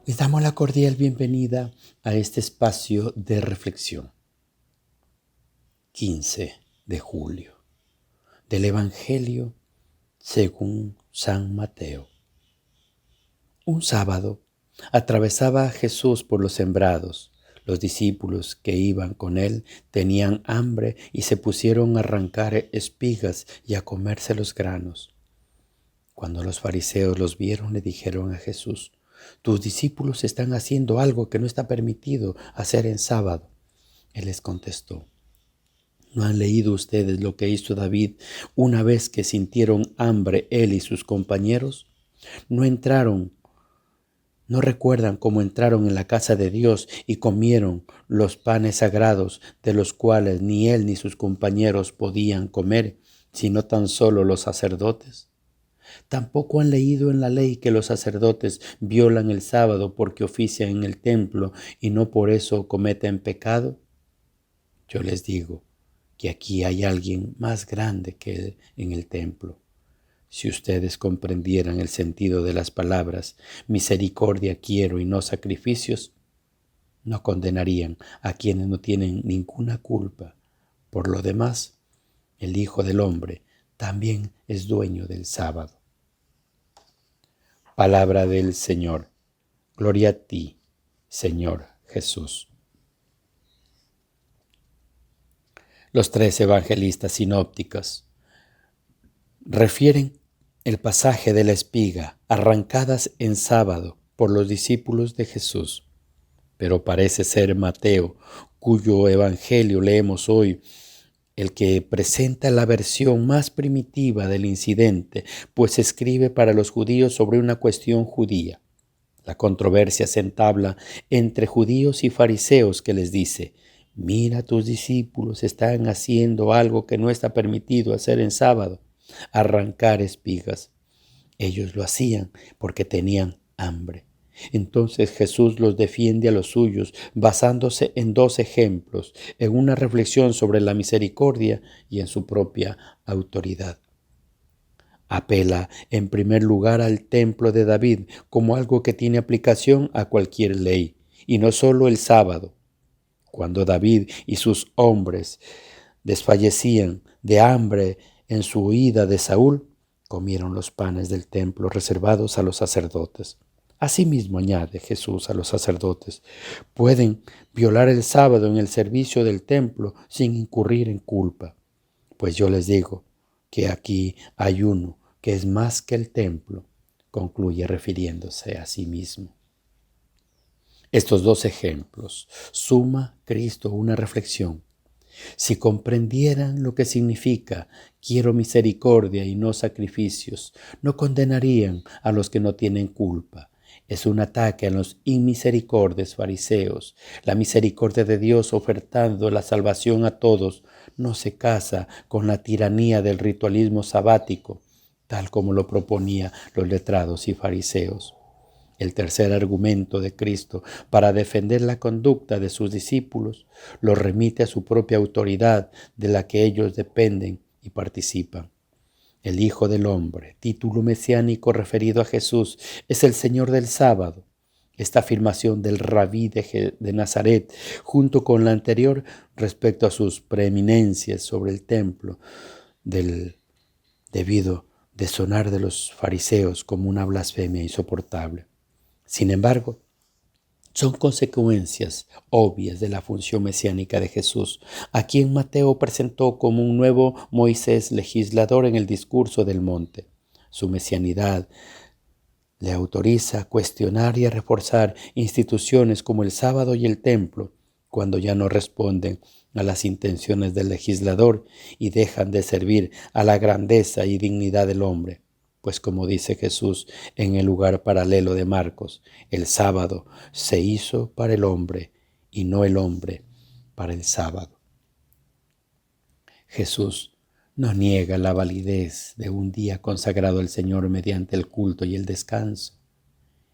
Les damos la cordial bienvenida a este espacio de reflexión. 15 de julio del Evangelio según San Mateo. Un sábado atravesaba a Jesús por los sembrados. Los discípulos que iban con él tenían hambre y se pusieron a arrancar espigas y a comerse los granos. Cuando los fariseos los vieron, le dijeron a Jesús: «Tus discípulos están haciendo algo que no está permitido hacer en sábado». Él les contestó: ¿No han leído ustedes lo que hizo David una vez que sintieron hambre él y sus compañeros? No recuerdan cómo entraron en la casa de Dios y comieron los panes sagrados, de los cuales ni él ni sus compañeros podían comer, sino tan solo los sacerdotes. Tampoco han leído en la ley que los sacerdotes violan el sábado porque ofician en el templo y no por eso cometen pecado. Yo les digo que aquí hay alguien más grande que él en el templo. Si ustedes comprendieran el sentido de las palabras misericordia quiero y no sacrificios, no condenarían a quienes no tienen ninguna culpa. Por lo demás, el Hijo del Hombre también es dueño del sábado. Palabra del Señor. Gloria a ti, Señor Jesús. Los tres evangelistas sinópticos refieren el pasaje de la espiga arrancadas en sábado por los discípulos de Jesús. Pero parece ser Mateo, cuyo evangelio leemos hoy, el que presenta la versión más primitiva del incidente, pues escribe para los judíos sobre una cuestión judía. La controversia se entabla entre judíos y fariseos, que les dice: «Mira, tus discípulos están haciendo algo que no está permitido hacer en sábado, arrancar espigas». Ellos lo hacían porque tenían hambre. Entonces Jesús los defiende a los suyos, basándose en dos ejemplos, en una reflexión sobre la misericordia y en su propia autoridad. Apela en primer lugar al templo de David como algo que tiene aplicación a cualquier ley, y no solo el sábado. Cuando David y sus hombres desfallecían de hambre en su huida de Saúl, comieron los panes del templo reservados a los sacerdotes. Asimismo, añade Jesús a los sacerdotes, pueden violar el sábado en el servicio del templo sin incurrir en culpa. Pues yo les digo que aquí hay uno que es más que el templo, concluye refiriéndose a sí mismo. Estos dos ejemplos suma Cristo una reflexión. Si comprendieran lo que significa quiero misericordia y no sacrificios, no condenarían a los que no tienen culpa. Es un ataque a los inmisericordes fariseos. La misericordia de Dios ofertando la salvación a todos no se casa con la tiranía del ritualismo sabático, tal como lo proponían los letrados y fariseos. El tercer argumento de Cristo para defender la conducta de sus discípulos lo remite a su propia autoridad de la que ellos dependen y participan. El Hijo del Hombre, título mesiánico referido a Jesús, es el Señor del sábado. Esta afirmación del rabí de Nazaret, junto con la anterior respecto a sus preeminencias sobre el templo, debido de sonar de los fariseos como una blasfemia insoportable. Sin embargo, son consecuencias obvias de la función mesiánica de Jesús, a quien Mateo presentó como un nuevo Moisés legislador en el discurso del monte. Su mesianidad le autoriza a cuestionar y a reforzar instituciones como el sábado y el templo, cuando ya no responden a las intenciones del legislador y dejan de servir a la grandeza y dignidad del hombre. Pues como dice Jesús en el lugar paralelo de Marcos, el sábado se hizo para el hombre y no el hombre para el sábado. Jesús no niega la validez de un día consagrado al Señor mediante el culto y el descanso.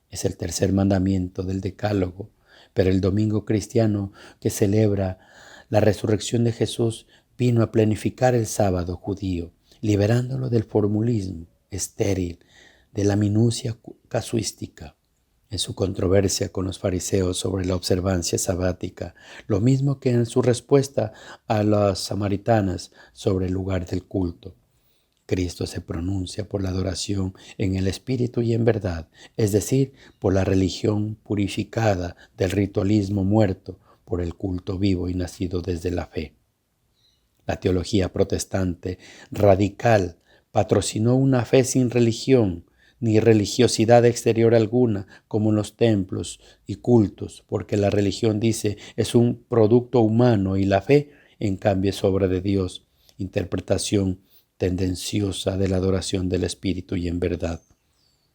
Es el tercer mandamiento del Decálogo, pero el domingo cristiano que celebra la resurrección de Jesús vino a planificar el sábado judío, liberándolo del formulismo estéril, de la minucia casuística. en su controversia con los fariseos sobre la observancia sabática, lo mismo que en su respuesta a las samaritanas sobre el lugar del culto. Cristo se pronuncia por la adoración en el espíritu y en verdad, es decir, por la religión purificada del ritualismo muerto, por el culto vivo y nacido desde la fe. La teología protestante radical patrocinó una fe sin religión, ni religiosidad exterior alguna, como en los templos y cultos, porque la religión, dice, es un producto humano y la fe, en cambio, es obra de Dios, interpretación tendenciosa de la adoración del Espíritu y en verdad.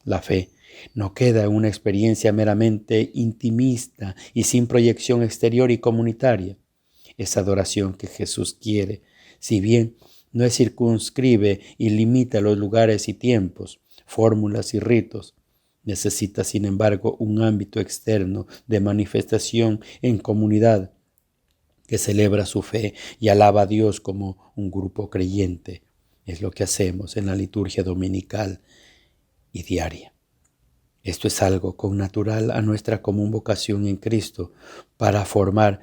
La fe no queda en una experiencia meramente intimista y sin proyección exterior y comunitaria. Esa adoración que Jesús quiere, si bien no circunscribe y limita los lugares y tiempos, fórmulas y ritos, necesita sin embargo un ámbito externo de manifestación en comunidad que celebra su fe y alaba a Dios como un grupo creyente. Es lo que hacemos en la liturgia dominical y diaria. Esto es algo connatural a nuestra común vocación en Cristo para formar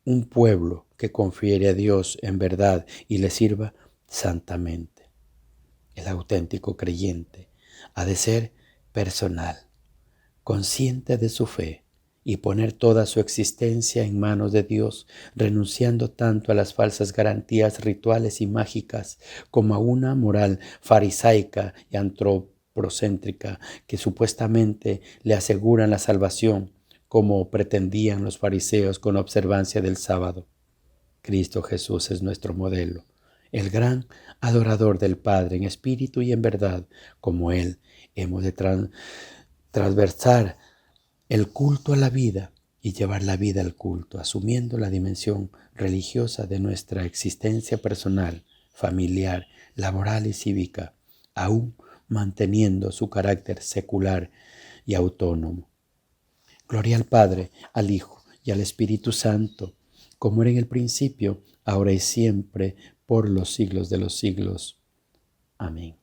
un pueblo que confiere a Dios en verdad y le sirva santamente. El auténtico creyente ha de ser personal, consciente de su fe y poner toda su existencia en manos de Dios, renunciando tanto a las falsas garantías rituales y mágicas como a una moral farisaica y antropocéntrica que supuestamente le aseguran la salvación, como pretendían los fariseos con la observancia del sábado. Cristo Jesús es nuestro modelo, el gran adorador del Padre en espíritu y en verdad. Como Él, hemos de transversar el culto a la vida y llevar la vida al culto, asumiendo la dimensión religiosa de nuestra existencia personal, familiar, laboral y cívica, aún manteniendo su carácter secular y autónomo. Gloria al Padre, al Hijo y al Espíritu Santo, como era en el principio, ahora y siempre, por los siglos de los siglos. Amén.